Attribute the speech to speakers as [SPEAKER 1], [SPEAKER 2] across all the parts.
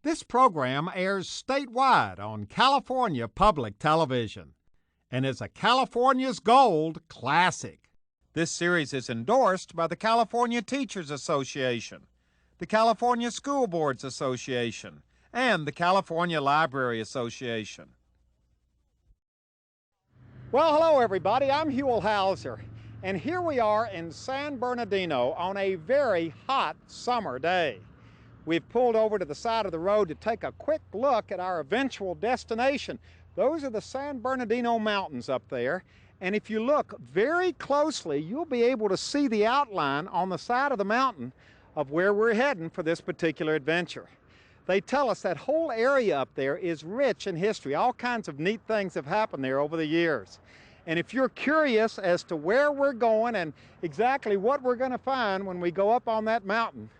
[SPEAKER 1] This program airs statewide on California Public Television and is a California's Gold classic. This series is endorsed by the California Teachers Association, the California School Boards Association, and the California Library Association. Well, hello everybody, I'm Huell Hauser, and here we are in San Bernardino on a very hot summer day. We've pulled over to the side of the road to take a quick look at our eventual destination. Those are the San Bernardino Mountains up there, and if you look very closely, you'll be able to see the outline on the side of the mountain of where we're heading for this particular adventure. They tell us that whole area up there is rich in history. All kinds of neat things have happened there over the years. And if you're curious as to where we're going and exactly what we're going to find when we go up on that mountain,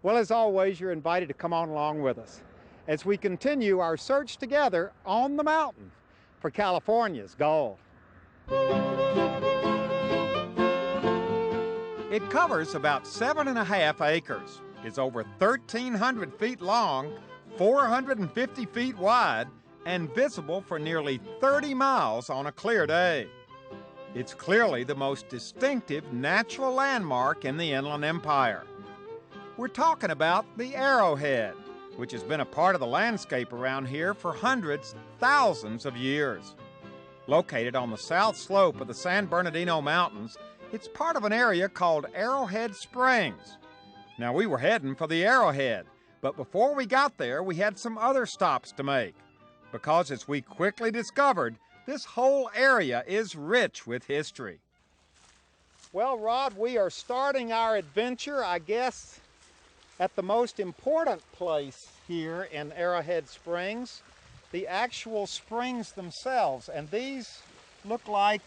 [SPEAKER 1] well, as always, you're invited to come on along with us as we continue our search together on the mountain for California's gold. It covers about 7.5 acres, is over 1,300 feet long, 450 feet wide, and visible for nearly 30 miles on a clear day. It's clearly the most distinctive natural landmark in the Inland Empire. We're talking about the Arrowhead, which has been a part of the landscape around here for hundreds, thousands of years. Located on the south slope of the San Bernardino Mountains, it's part of an area called Arrowhead Springs. Now, we were heading for the Arrowhead, but before we got there, we had some other stops to make, because as we quickly discovered, this whole area is rich with history. Well, Rod, we are starting our adventure, I guess, at the most important place here in Arrowhead Springs, the actual springs themselves. And these look like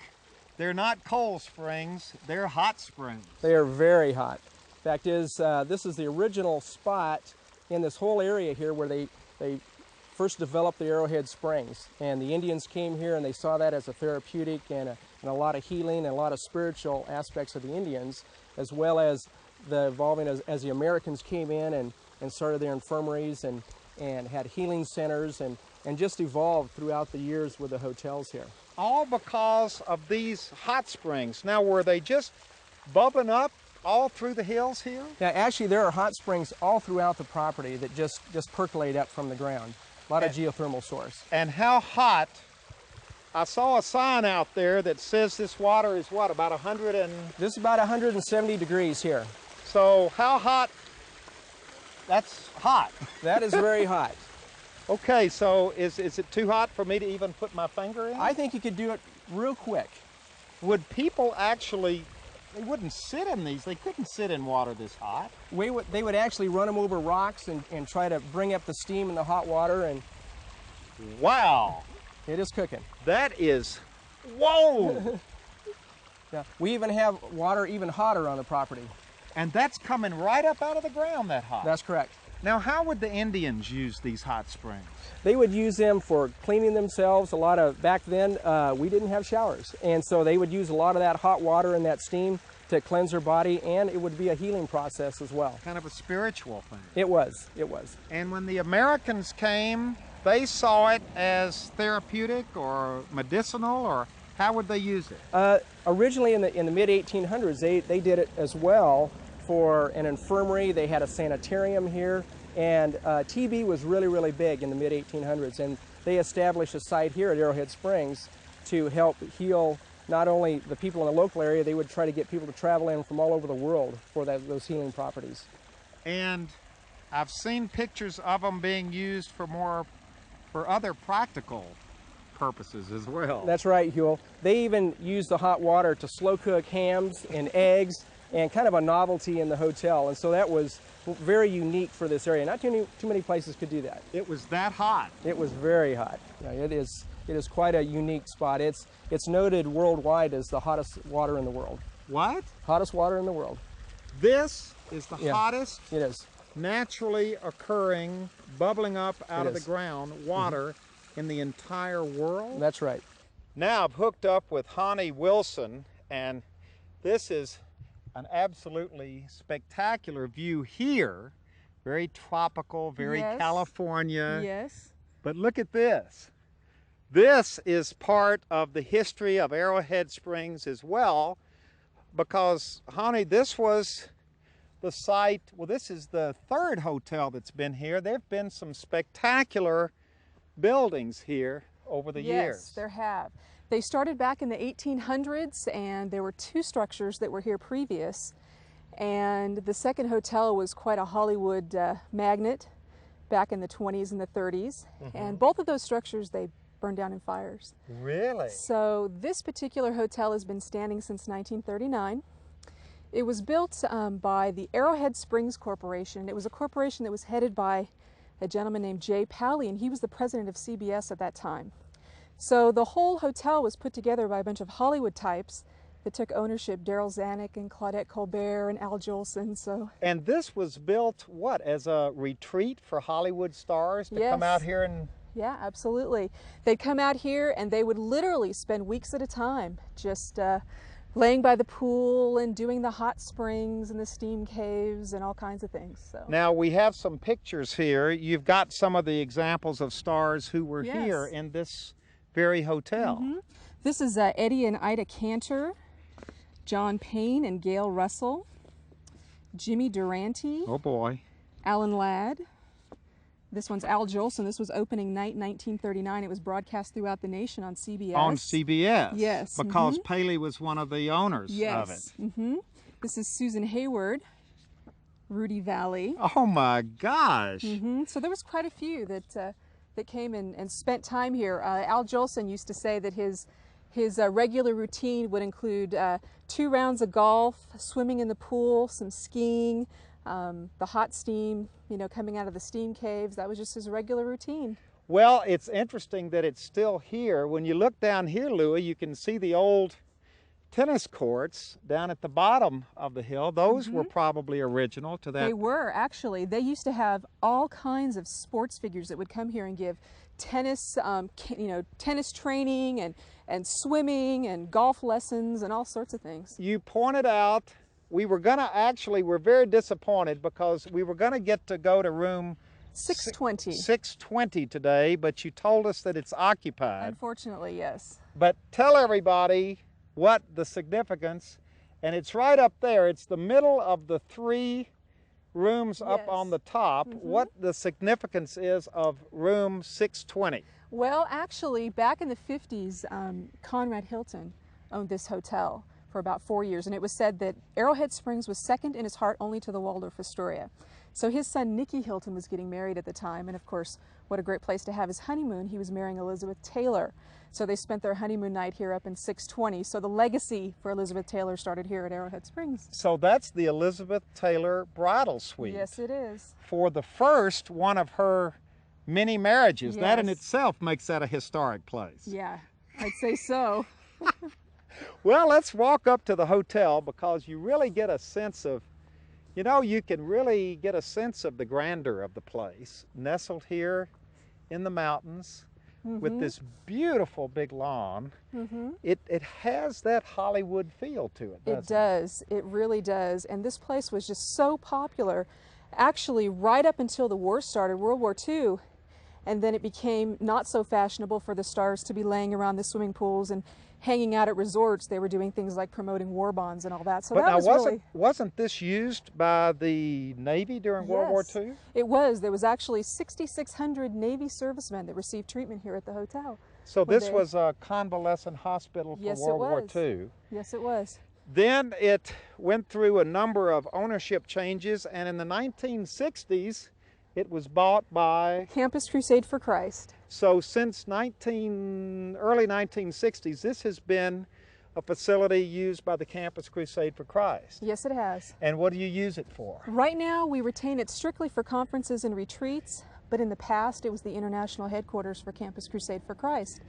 [SPEAKER 1] they're not cold springs, they're hot springs.
[SPEAKER 2] They are very hot. Fact is, this is the original spot in this whole area here where they first developed the Arrowhead Springs. And the Indians came here and they saw that as a therapeutic and a lot of healing and a lot of spiritual aspects of the Indians, as well as the evolving as the Americans came in and started their infirmaries and had healing centers and just evolved throughout the years with the hotels here.
[SPEAKER 1] All because of these hot springs. Now, were they just bubbling up all through the hills here?
[SPEAKER 2] Yeah, actually there are hot springs all throughout the property that just percolate up from the ground. A lot of geothermal source.
[SPEAKER 1] And how hot? I saw a sign out there that says this water is what, about 100 and...
[SPEAKER 2] This is about 170 degrees here.
[SPEAKER 1] So how hot? That's hot.
[SPEAKER 2] That is very hot.
[SPEAKER 1] Okay, so is it too hot for me to even put my finger in?
[SPEAKER 2] I think you could do it real quick.
[SPEAKER 1] Would people actually, they wouldn't sit in these, they couldn't sit in water this hot.
[SPEAKER 2] They would actually run them over rocks and try to bring up the steam in the hot water, and...
[SPEAKER 1] Wow!
[SPEAKER 2] It is cooking.
[SPEAKER 1] That is, whoa!
[SPEAKER 2] Yeah, we even have water even hotter on the property.
[SPEAKER 1] And that's coming right up out of the ground, that hot?
[SPEAKER 2] That's correct.
[SPEAKER 1] Now, how would the Indians use these hot springs?
[SPEAKER 2] They would use them for cleaning themselves. Back then, we didn't have showers. And so they would use a lot of that hot water and that steam to cleanse their body, and it would be a healing process as well.
[SPEAKER 1] Kind of a spiritual thing.
[SPEAKER 2] It was, it was.
[SPEAKER 1] And when the Americans came, they saw it as therapeutic or medicinal, or how would they use it?
[SPEAKER 2] Originally in the mid-1800s, they did it as well for an infirmary. They had a sanitarium here, and TB was really, really big in the mid-1800s, and they established a site here at Arrowhead Springs to help heal not only the people in the local area, they would try to get people to travel in from all over the world for those healing properties.
[SPEAKER 1] And I've seen pictures of them being used for other practical purposes as well.
[SPEAKER 2] That's right, Huell. They even use the hot water to slow cook hams and eggs, and kind of a novelty in the hotel. And so that was very unique for this area. Not too many places could do that.
[SPEAKER 1] It was that hot.
[SPEAKER 2] It was very hot. Yeah, it is quite a unique spot. It's noted worldwide as the hottest water in the world.
[SPEAKER 1] What?
[SPEAKER 2] Hottest water in the world.
[SPEAKER 1] This is the hottest
[SPEAKER 2] it is.
[SPEAKER 1] Naturally occurring, bubbling up out of the ground water in the entire world?
[SPEAKER 2] That's right.
[SPEAKER 1] Now I've hooked up with Honey Wilson, and this is an absolutely spectacular view here Very tropical, very
[SPEAKER 3] Yes.
[SPEAKER 1] California.
[SPEAKER 3] Yes.
[SPEAKER 1] But look at this. This is part of the history of Arrowhead Springs as well, because, honey, this was the site, well, this is the third hotel that's been here. There have been some spectacular buildings here over the years.
[SPEAKER 3] Yes, there have. They started back in the 1800s, and there were two structures that were here previous. And the second hotel was quite a Hollywood magnet back in the 20s and the 30s. And both of those structures, they burned down in fires.
[SPEAKER 1] Really?
[SPEAKER 3] So this particular hotel has been standing since 1939. It was built by the Arrowhead Springs Corporation. It was a corporation that was headed by a gentleman named Jay Pally, and he was the president of CBS at that time. So the whole hotel was put together by a bunch of Hollywood types that took ownership, Darryl Zanuck and Claudette Colbert and Al Jolson. So.
[SPEAKER 1] And this was built, what, as a retreat for Hollywood stars to come out here and...
[SPEAKER 3] Yeah, absolutely. They'd come out here and they would literally spend weeks at a time just laying by the pool and doing the hot springs and the steam caves and all kinds of things. So.
[SPEAKER 1] Now we have some pictures here. You've got some of the examples of stars who were here in this very hotel.
[SPEAKER 3] This is Eddie and Ida Cantor, John Payne and Gail Russell, Jimmy Durante.
[SPEAKER 1] Oh boy.
[SPEAKER 3] Alan Ladd. This one's Al Jolson. This was opening night 1939. It was broadcast throughout the nation on CBS.
[SPEAKER 1] On CBS?
[SPEAKER 3] Yes.
[SPEAKER 1] Because Paley was one of the owners of it.
[SPEAKER 3] This is Susan Hayward, Rudy Valley.
[SPEAKER 1] Oh my gosh.
[SPEAKER 3] So there was quite a few that came and spent time here. Al Jolson used to say that his regular routine would include 2 rounds of golf, swimming in the pool, some skiing, the hot steam, you know, coming out of the steam caves. That was just his regular routine.
[SPEAKER 1] Well, it's interesting that it's still here. When you look down here, Louie, you can see the old tennis courts down at the bottom of the hill. Those were probably original to that.
[SPEAKER 3] They were, actually. They used to have all kinds of sports figures that would come here and give tennis, tennis training and swimming and golf lessons and all sorts of things.
[SPEAKER 1] You pointed out we're very disappointed because we were going to get to go to room
[SPEAKER 3] 620.
[SPEAKER 1] 620 today, but you told us that it's occupied.
[SPEAKER 3] Unfortunately, yes.
[SPEAKER 1] But tell everybody what the significance, and it's right up there. It's the middle of the 3 rooms up on the top. What the significance is of room 620?
[SPEAKER 3] Well, actually, back in the 50s, Conrad Hilton owned this hotel for about 4 years, and it was said that Arrowhead Springs was second in his heart only to the Waldorf Astoria. So his son Nicky Hilton was getting married at the time, and of course, what a great place to have his honeymoon. He was marrying Elizabeth Taylor. So they spent their honeymoon night here up in 620. So the legacy for Elizabeth Taylor started here at Arrowhead Springs.
[SPEAKER 1] So that's the Elizabeth Taylor bridal suite.
[SPEAKER 3] Yes, it is.
[SPEAKER 1] For the first one of her many marriages. That in itself makes that a historic place.
[SPEAKER 3] Yeah, I'd say so.
[SPEAKER 1] Well, let's walk up to the hotel because you really get a sense of, you can really get a sense of the grandeur of the place. Nestled here in the mountains with this beautiful big lawn. It has that Hollywood feel to it, doesn't it?
[SPEAKER 3] It does. It really does. And this place was just so popular, actually right up until the war started, World War II. And then it became not so fashionable for the stars to be laying around the swimming pools and hanging out at resorts. They were doing things like promoting war bonds and all that. So
[SPEAKER 1] but
[SPEAKER 3] that
[SPEAKER 1] now,
[SPEAKER 3] was
[SPEAKER 1] wasn't this used by the Navy during World War II?
[SPEAKER 3] It was. There was actually 6,600 Navy servicemen that received treatment here at the hotel.
[SPEAKER 1] So this was a convalescent hospital for World War II.
[SPEAKER 3] Yes, it was.
[SPEAKER 1] Then it went through a number of ownership changes, and in the 1960s, it was bought by
[SPEAKER 3] Campus Crusade for Christ.
[SPEAKER 1] So since early 1960s, this has been a facility used by the Campus Crusade for Christ.
[SPEAKER 3] Yes, it has.
[SPEAKER 1] And what do you use it for?
[SPEAKER 3] Right now, we retain it strictly for conferences and retreats, but in the past, it was the international headquarters for Campus Crusade for Christ.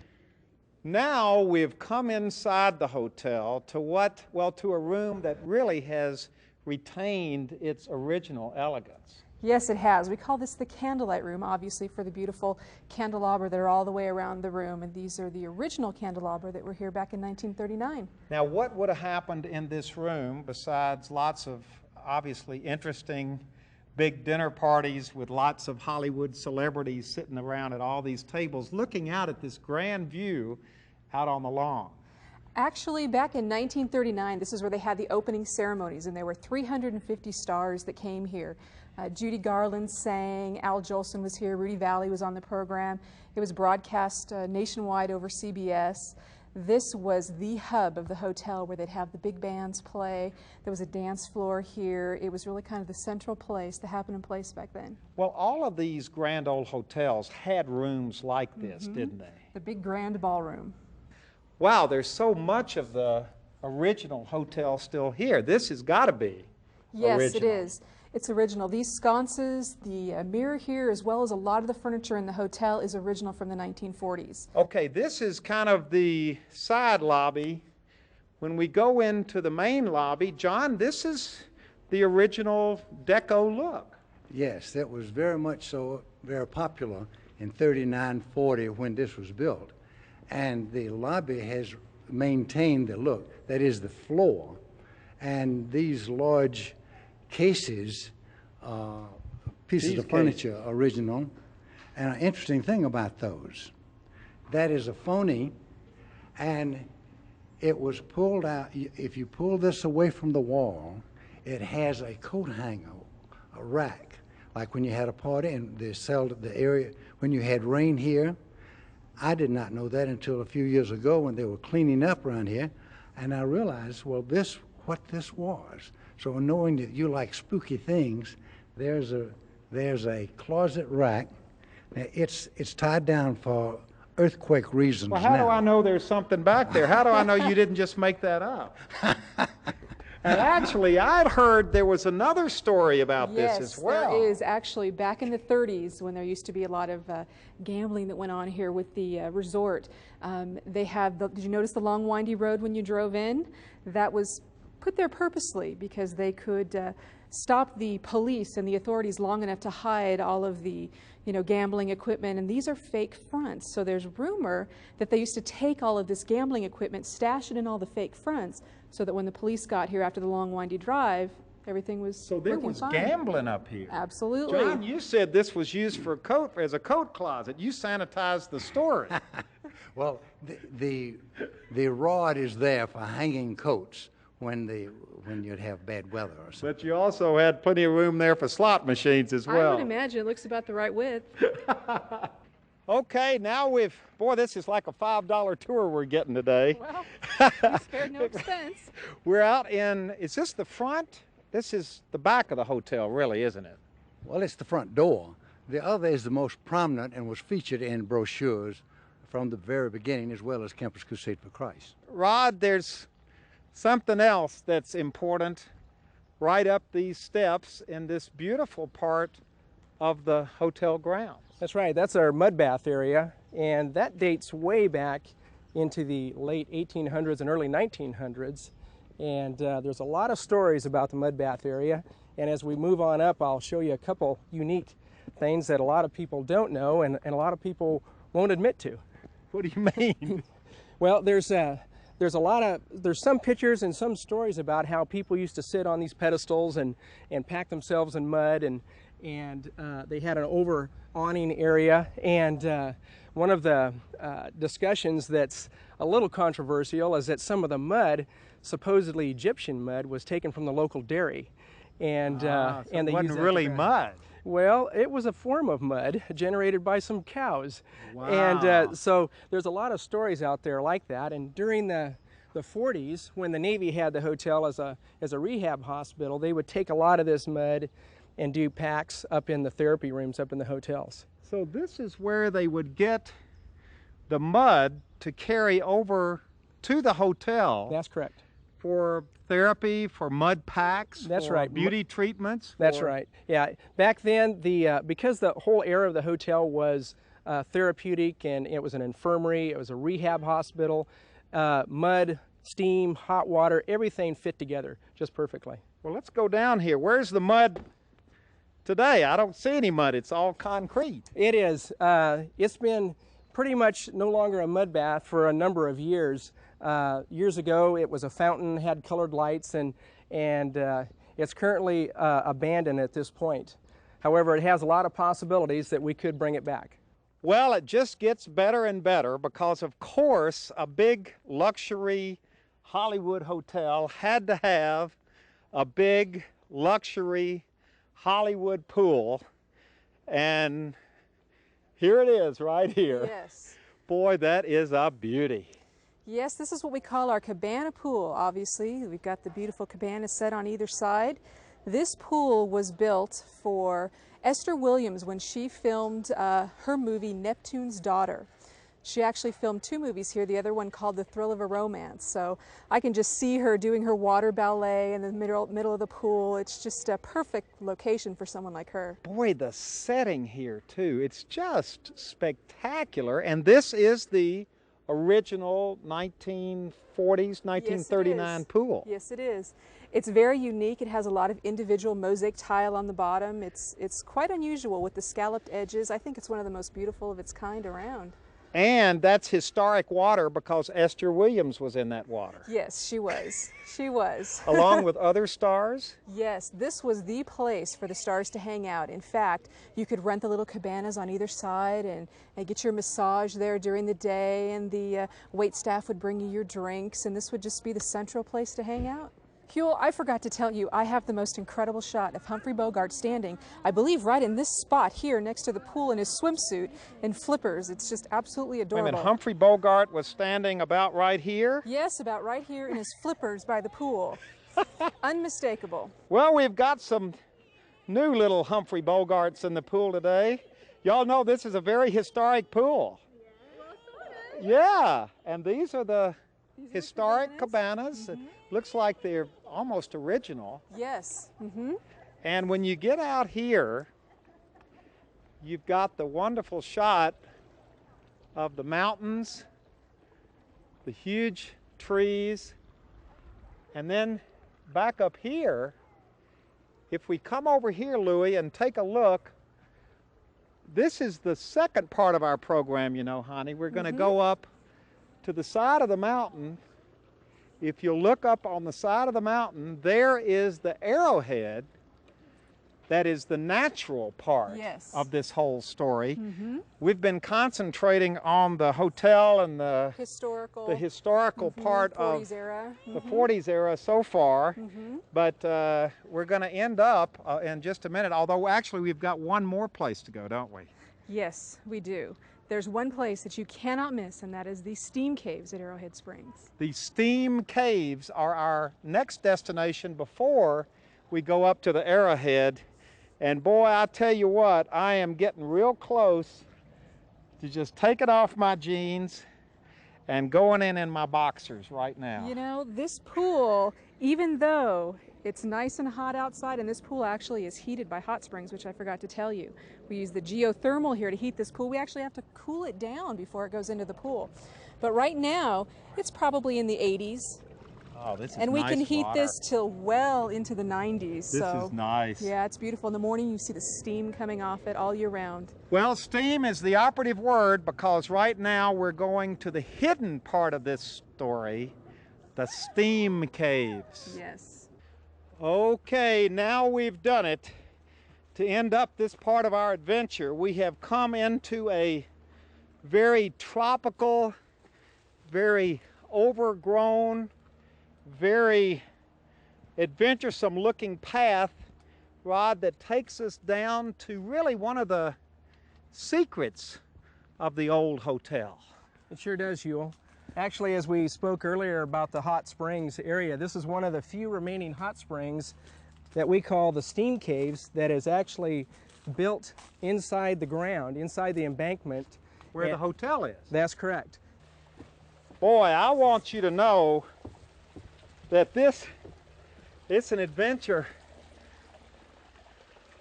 [SPEAKER 1] Now we've come inside the hotel to a room that really has retained its original elegance.
[SPEAKER 3] Yes, it has. We call this the candlelight room, obviously, for the beautiful candelabra that are all the way around the room. And these are the original candelabra that were here back in 1939.
[SPEAKER 1] Now, what would have happened in this room besides lots of obviously interesting big dinner parties with lots of Hollywood celebrities sitting around at all these tables looking out at this grand view out on the lawn.
[SPEAKER 3] Actually, back in 1939, this is where they had the opening ceremonies, and there were 350 stars that came here. Judy Garland sang, Al Jolson was here, Rudy Valley was on the program. It was broadcast nationwide over CBS. This was the hub of the hotel where they'd have the big bands play. There was a dance floor here. It was really kind of the central place, the happening place back then.
[SPEAKER 1] Well, all of these grand old hotels had rooms like this, didn't they?
[SPEAKER 3] The big grand ballroom.
[SPEAKER 1] Wow, there's so much of the original hotel still here. This has got to be
[SPEAKER 3] Yes,
[SPEAKER 1] original.
[SPEAKER 3] it is. It's original. These sconces, the mirror here, as well as a lot of the furniture in the hotel is original from the 1940s.
[SPEAKER 1] Okay, this is kind of the side lobby. When we go into the main lobby, John, this is the original deco look.
[SPEAKER 4] Yes, that was very much so, very popular in 39-40 when this was built. And the lobby has maintained the look, that is the floor. And these large cases, pieces of furniture, original. And an interesting thing about those, that is a phony, and it was pulled out. If you pull this away from the wall, it has a coat hanger, a rack, like when you had a party and they sold the area, when you had rain here. I did not know that until a few years ago when they were cleaning up around here, and I realized, well, what this was. So knowing that you like spooky things, there's a closet rack. Now it's tied down for earthquake reasons.
[SPEAKER 1] Well, how do I know there's something back there? How do I know you didn't just make that up? And actually, I'd heard there was another story about this as well.
[SPEAKER 3] Yes, there is. Actually, back in the 30s, when there used to be a lot of gambling that went on here with the resort, they have did you notice the long, windy road when you drove in? That was put there purposely because they could stop the police and the authorities long enough to hide all of the gambling equipment, and these are fake fronts. So there's rumor that they used to take all of this gambling equipment, stash it in all the fake fronts, so that when the police got here after the long, windy drive, everything was
[SPEAKER 1] So there was
[SPEAKER 3] fine.
[SPEAKER 1] gambling up here.
[SPEAKER 3] Absolutely.
[SPEAKER 1] John, you said this was used for as a coat closet. You sanitized the storage.
[SPEAKER 4] Well, the rod is there for hanging coats when you'd have bad weather or something.
[SPEAKER 1] But you also had plenty of room there for slot machines as well.
[SPEAKER 3] I would imagine it looks about the right width.
[SPEAKER 1] Okay, now boy, this is like a $5 tour we're getting today.
[SPEAKER 3] Well, we spared no expense.
[SPEAKER 1] We're out is this the front? This is the back of the hotel, really, isn't it?
[SPEAKER 4] Well, it's the front door. The other is the most prominent and was featured in brochures from the very beginning, as well as Campus Crusade for Christ.
[SPEAKER 1] Rod, there's something else that's important right up these steps in this beautiful part of the hotel grounds.
[SPEAKER 2] That's right. That's our mud bath area, and that dates way back into the late 1800s and early 1900s. And there's a lot of stories about the mud bath area. And as we move on up, I'll show you a couple unique things that a lot of people don't know and a lot of people won't admit to.
[SPEAKER 1] What do you mean?
[SPEAKER 2] Well, there's some pictures and some stories about how people used to sit on these pedestals and pack themselves in mud, and they had an over awning area. And one of the discussions that's a little controversial is that some of the mud, supposedly Egyptian mud, was taken from the local dairy, and
[SPEAKER 1] so
[SPEAKER 2] and they
[SPEAKER 1] it wasn't
[SPEAKER 2] used that
[SPEAKER 1] really
[SPEAKER 2] to ground.
[SPEAKER 1] mud.
[SPEAKER 2] Well, it was a form of mud generated by some cows.
[SPEAKER 1] Wow.
[SPEAKER 2] And so there's a lot of stories out there like that. And during the 40s, when the Navy had the hotel as a rehab hospital, they would take a lot of this mud and do packs up in the therapy rooms up in the hotels.
[SPEAKER 1] So this is where they would get the mud to carry over to the hotel.
[SPEAKER 2] That's correct.
[SPEAKER 1] For therapy, for mud packs,
[SPEAKER 2] That's
[SPEAKER 1] for
[SPEAKER 2] right.
[SPEAKER 1] beauty treatments.
[SPEAKER 2] That's right. Yeah. Back then, because the whole area of the hotel was therapeutic, and it was an infirmary, it was a rehab hospital, mud, steam, hot water, everything fit together just perfectly.
[SPEAKER 1] Well, let's go down here. Where's the mud today? I don't see any mud. It's all concrete.
[SPEAKER 2] It is. It's been pretty much no longer a mud bath for a number of years. Years ago, it was a fountain, had colored lights, and It's currently abandoned at this point. However, it has a lot of possibilities that we could bring it back.
[SPEAKER 1] Well, it just gets better and better because, of course, a big luxury Hollywood hotel had to have a big luxury Hollywood pool. And here it is right here.
[SPEAKER 3] Yes.
[SPEAKER 1] Boy, that is a beauty.
[SPEAKER 3] Yes, this is what we call our cabana pool, obviously. We've got the beautiful cabanas set on either side. This pool was built for Esther Williams when she filmed her movie Neptune's Daughter. She actually filmed 2 movies here, the other one called The Thrill of a Romance. So I can just see her doing her water ballet in the middle of the pool. It's just a perfect location for someone like her.
[SPEAKER 1] Boy, the setting here too, it's just spectacular. And this is the original 1940s, 1939 pool.
[SPEAKER 3] Yes, it is. It's very unique. It has a lot of individual mosaic tile on the bottom. It's quite unusual with the scalloped edges. I think it's one of the most beautiful of its kind around.
[SPEAKER 1] And that's historic water because Esther Williams was in that water.
[SPEAKER 3] Yes, she was. She was.
[SPEAKER 1] Along with other stars?
[SPEAKER 3] Yes, this was the place for the stars to hang out. In fact, you could rent the little cabanas on either side and get your massage there during the day, and the wait staff would bring you your drinks, and this would just be the central place to hang out. Huell, I forgot to tell you, I have the most incredible shot of Humphrey Bogart standing, I believe, right in this spot here next to the pool in his swimsuit and flippers. It's just absolutely adorable.
[SPEAKER 1] Wait a minute, Humphrey Bogart was standing about right here?
[SPEAKER 3] Yes, about right here in his flippers by the pool. Unmistakable.
[SPEAKER 1] Well, we've got some new little Humphrey Bogarts in the pool today. Y'all know this is a very historic pool. Yeah, and these are the historic cabanas. It looks like they're almost original.
[SPEAKER 3] Yes.
[SPEAKER 1] And when you get out here, you've got the wonderful shot of the mountains, the huge trees, and then back up here, if we come over here, Louie, and take a look, this is the second part of our program, you know, honey. We're going to go up to the side of the mountain. If you look up on the side of the mountain, there is the arrowhead. That is the natural part of this whole story. We've been concentrating on the hotel and the historical part
[SPEAKER 3] 40s
[SPEAKER 1] of
[SPEAKER 3] era.
[SPEAKER 1] the 40s era so far, but we're going to end up in just a minute, although actually we've got one more place to go, don't we?
[SPEAKER 3] Yes, we do. There's one place that you cannot miss, and that is the steam caves at Arrowhead Springs.
[SPEAKER 1] The steam caves are our next destination before we go up to the Arrowhead. And boy, I tell you what, I am getting real close to just taking off my jeans and going in my boxers right now.
[SPEAKER 3] You know, this pool, even though it's nice and hot outside, and this pool actually is heated by hot springs, which I forgot to tell you. We use the geothermal here to heat this pool. We actually have to cool it down before it goes into the pool. But right now, it's probably in the 80s.
[SPEAKER 1] Oh, this is
[SPEAKER 3] and we
[SPEAKER 1] nice
[SPEAKER 3] can heat
[SPEAKER 1] water.
[SPEAKER 3] this till well into the 90s.
[SPEAKER 1] This is nice.
[SPEAKER 3] Yeah, it's beautiful. In the morning, you see the steam coming off it all year round.
[SPEAKER 1] Well, steam is the operative word because right now we're going to the hidden part of this story, the steam caves.
[SPEAKER 3] Yes.
[SPEAKER 1] Okay, now we've done it. To end up this part of our adventure, we have come into a very tropical, very overgrown, very adventuresome looking path, Rod, that takes us down to really one of the secrets of the old hotel.
[SPEAKER 2] It sure does, Huell. Actually, as we spoke earlier about the hot springs area, this is one of the few remaining hot springs that we call the steam caves that is actually built inside the ground, inside the embankment.
[SPEAKER 1] Where the hotel is.
[SPEAKER 2] That's correct.
[SPEAKER 1] Boy, I want you to know that it's an adventure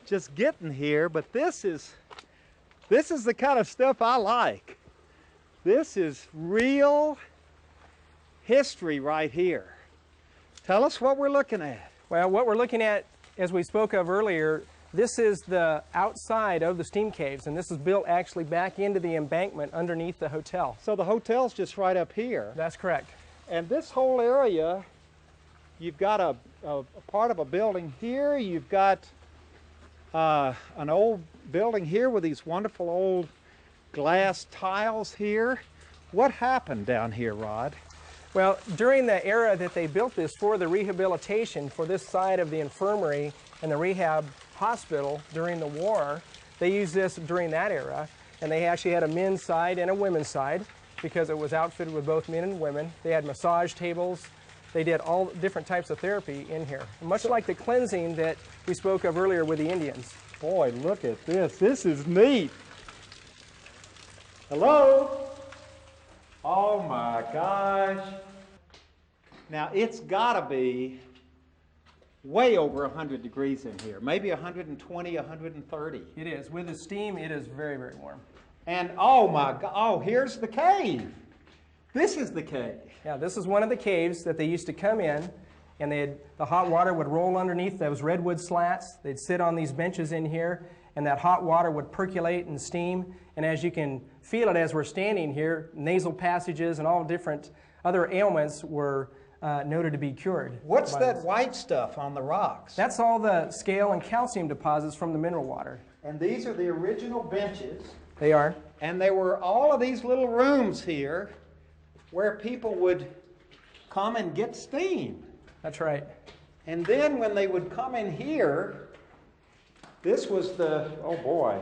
[SPEAKER 1] just getting here, but this is the kind of stuff I like. This is real history right here. Tell us what we're looking at.
[SPEAKER 2] Well, what we're looking at, as we spoke of earlier, this is the outside of the steam caves, and this is built actually back into the embankment underneath the hotel.
[SPEAKER 1] So the hotel's just right up here.
[SPEAKER 2] That's correct.
[SPEAKER 1] And this whole area You've got a part of a building here. You've got an old building here with these wonderful old glass tiles here. What happened down here, Rod?
[SPEAKER 2] Well, during the era that they built this for the rehabilitation for this side of the infirmary and the rehab hospital during the war, they used this during that era, and they actually had a men's side and a women's side because it was outfitted with both men and women. They had massage tables. They did all different types of therapy in here, much like the cleansing that we spoke of earlier with the Indians.
[SPEAKER 1] Boy, look at this. This is neat. Hello? Oh my gosh. Now it's gotta be way over 100 degrees in here, maybe 120, 130.
[SPEAKER 2] It is. With the steam, it is very, very warm.
[SPEAKER 1] And oh my God, oh, here's the cave. This is the cave.
[SPEAKER 2] Yeah, this is one of the caves that they used to come in, and the hot water would roll underneath those redwood slats. They'd sit on these benches in here, and that hot water would percolate and steam. And as you can feel it as we're standing here, nasal passages and all different other ailments were noted to be cured.
[SPEAKER 1] What's that white stuff on the rocks?
[SPEAKER 2] That's all the scale and calcium deposits from the mineral water.
[SPEAKER 1] And these are the original benches.
[SPEAKER 2] They are.
[SPEAKER 1] And there were all of these little rooms here where people would come and get steam.
[SPEAKER 2] That's right.
[SPEAKER 1] And then when they would come in here, this was the, oh boy.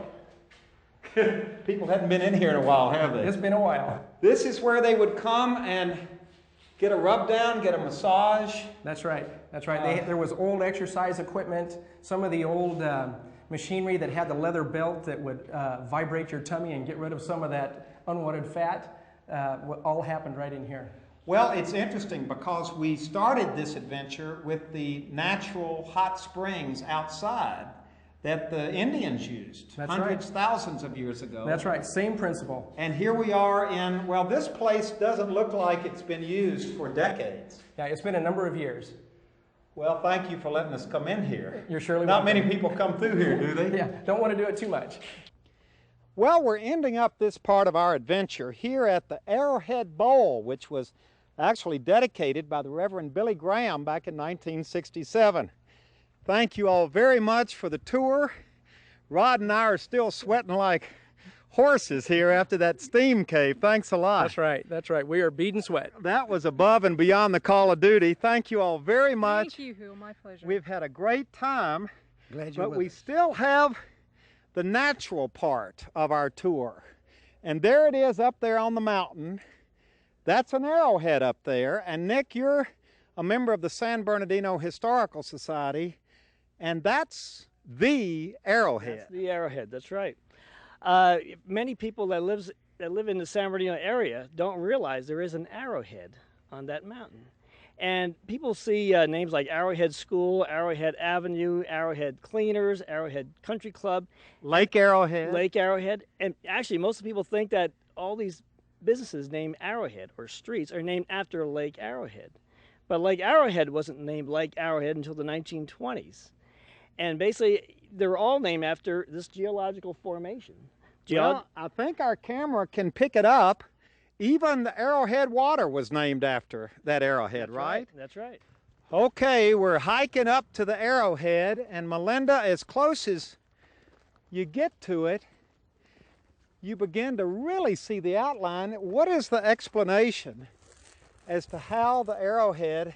[SPEAKER 1] People hadn't been in here in a while, have they?
[SPEAKER 2] It's been a while.
[SPEAKER 1] This is where they would come and get a rub down, get a massage.
[SPEAKER 2] That's right. That's right. There was old exercise equipment, some of the old machinery that had the leather belt that would vibrate your tummy and get rid of some of that unwanted fat. All happened right in here.
[SPEAKER 1] Well, it's interesting because we started this adventure with the natural hot springs outside that the Indians used.
[SPEAKER 2] That's
[SPEAKER 1] hundreds,
[SPEAKER 2] right.
[SPEAKER 1] thousands of years ago.
[SPEAKER 2] That's right, same principle.
[SPEAKER 1] And here we are in, well, this place doesn't look like it's been used for decades.
[SPEAKER 2] Yeah, it's been a number of years.
[SPEAKER 1] Well, thank you for letting us come in here.
[SPEAKER 2] You're surely
[SPEAKER 1] Not
[SPEAKER 2] welcome.
[SPEAKER 1] many people come through here, do they?
[SPEAKER 2] Yeah, don't want to do it too much.
[SPEAKER 1] Well, we're ending up this part of our adventure here at the Arrowhead Bowl, which was actually dedicated by the Reverend Billy Graham back in 1967. Thank you all very much for the tour. Rod and I are still sweating like horses here after that steam cave. Thanks a lot.
[SPEAKER 2] That's right. That's right. We are beating sweat.
[SPEAKER 1] That was above and beyond the call of duty. Thank you all very much.
[SPEAKER 3] Thank you, Huell. My pleasure.
[SPEAKER 1] We've had a great time,
[SPEAKER 4] Glad you're
[SPEAKER 1] but
[SPEAKER 4] with
[SPEAKER 1] we
[SPEAKER 4] us.
[SPEAKER 1] still have the natural part of our tour. And there it is up there on the mountain. That's an arrowhead up there. And Nick, you're a member of the San Bernardino Historical Society, and that's the arrowhead.
[SPEAKER 5] That's the arrowhead, that's right. Many people that live in the San Bernardino area don't realize there is an arrowhead on that mountain. And people see names like Arrowhead School, Arrowhead Avenue, Arrowhead Cleaners, Arrowhead Country Club.
[SPEAKER 1] Lake Arrowhead.
[SPEAKER 5] Lake Arrowhead. And actually, most people think that all these businesses named Arrowhead or streets are named after Lake Arrowhead. But Lake Arrowhead wasn't named Lake Arrowhead until the 1920s. And basically, they're all named after this geological formation.
[SPEAKER 1] Well, I think our camera can pick it up. Even the Arrowhead water was named after that arrowhead, right?
[SPEAKER 5] That's right.
[SPEAKER 1] Okay, we're hiking up to the arrowhead, and Melinda, as close as you get to it, you begin to really see the outline. What is the explanation as to how the arrowhead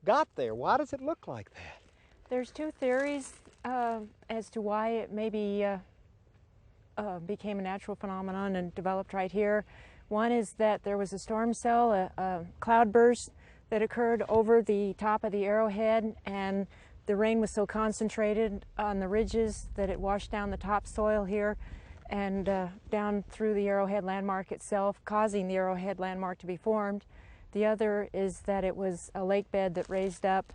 [SPEAKER 1] got there? Why does it look like that?
[SPEAKER 6] There's two theories as to why it maybe became a natural phenomenon and developed right here. One is that there was a storm cell, a cloudburst that occurred over the top of the arrowhead, and the rain was so concentrated on the ridges that it washed down the topsoil here and down through the arrowhead landmark itself, causing the arrowhead landmark to be formed. The other is that it was a lake bed that raised up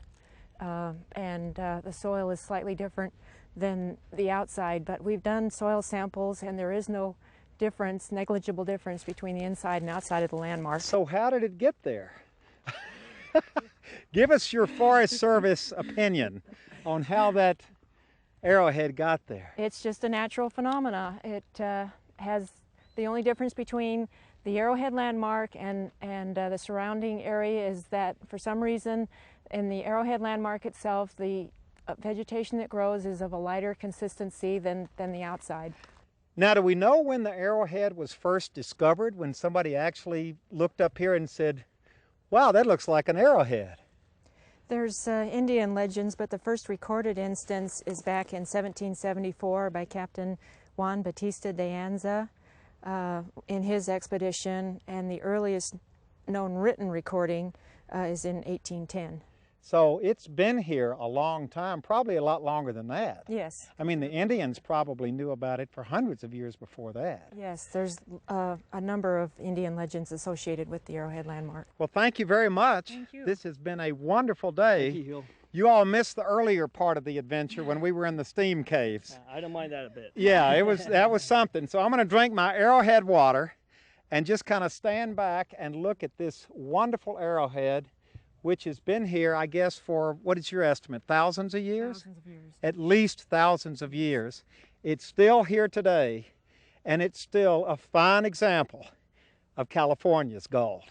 [SPEAKER 6] and the soil is slightly different than the outside, but we've done soil samples and there is no difference, negligible difference between the inside and outside of the landmark.
[SPEAKER 1] So how did it get there? Give us your Forest Service opinion on how that arrowhead got there.
[SPEAKER 6] It's just a natural phenomena. It has the only difference between the arrowhead landmark and the surrounding area is that for some reason In the Arrowhead landmark itself, the vegetation that grows is of a lighter consistency than the outside.
[SPEAKER 1] Now, do we know when the arrowhead was first discovered, when somebody actually looked up here and said, wow, that looks like an arrowhead?
[SPEAKER 6] There's Indian legends, but the first recorded instance is back in 1774 by Captain Juan Bautista de Anza in his expedition, and the earliest known written recording is in 1810.
[SPEAKER 1] So it's been here a long time, probably a lot longer than that.
[SPEAKER 6] Yes.
[SPEAKER 1] I mean, the Indians probably knew about it for hundreds of years before that.
[SPEAKER 6] Yes, there's a number of Indian legends associated with the Arrowhead landmark.
[SPEAKER 1] Well, thank you very much.
[SPEAKER 5] Thank you.
[SPEAKER 1] This has been a wonderful day.
[SPEAKER 5] Thank you, Huell.
[SPEAKER 1] You all missed the earlier part of the adventure when we were in the steam caves.
[SPEAKER 5] I don't mind that a bit.
[SPEAKER 1] Yeah, that was something. So I'm going to drink my arrowhead water and just kind of stand back and look at this wonderful arrowhead, which has been here, I guess, for, what is your estimate, thousands of years?
[SPEAKER 6] Thousands of years.
[SPEAKER 1] At least thousands of years. It's still here today, and it's still a fine example of California's gold.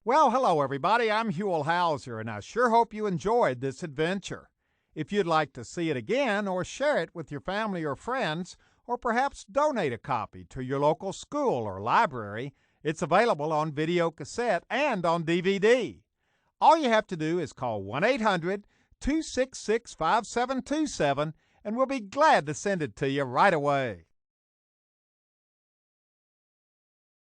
[SPEAKER 1] Well, hello everybody, I'm Huell Hauser, and I sure hope you enjoyed this adventure. If you'd like to see it again or share it with your family or friends, or perhaps donate a copy to your local school or library, it's available on video cassette and on DVD. All you have to do is call 1-800-266-5727 and we'll be glad to send it to you right away.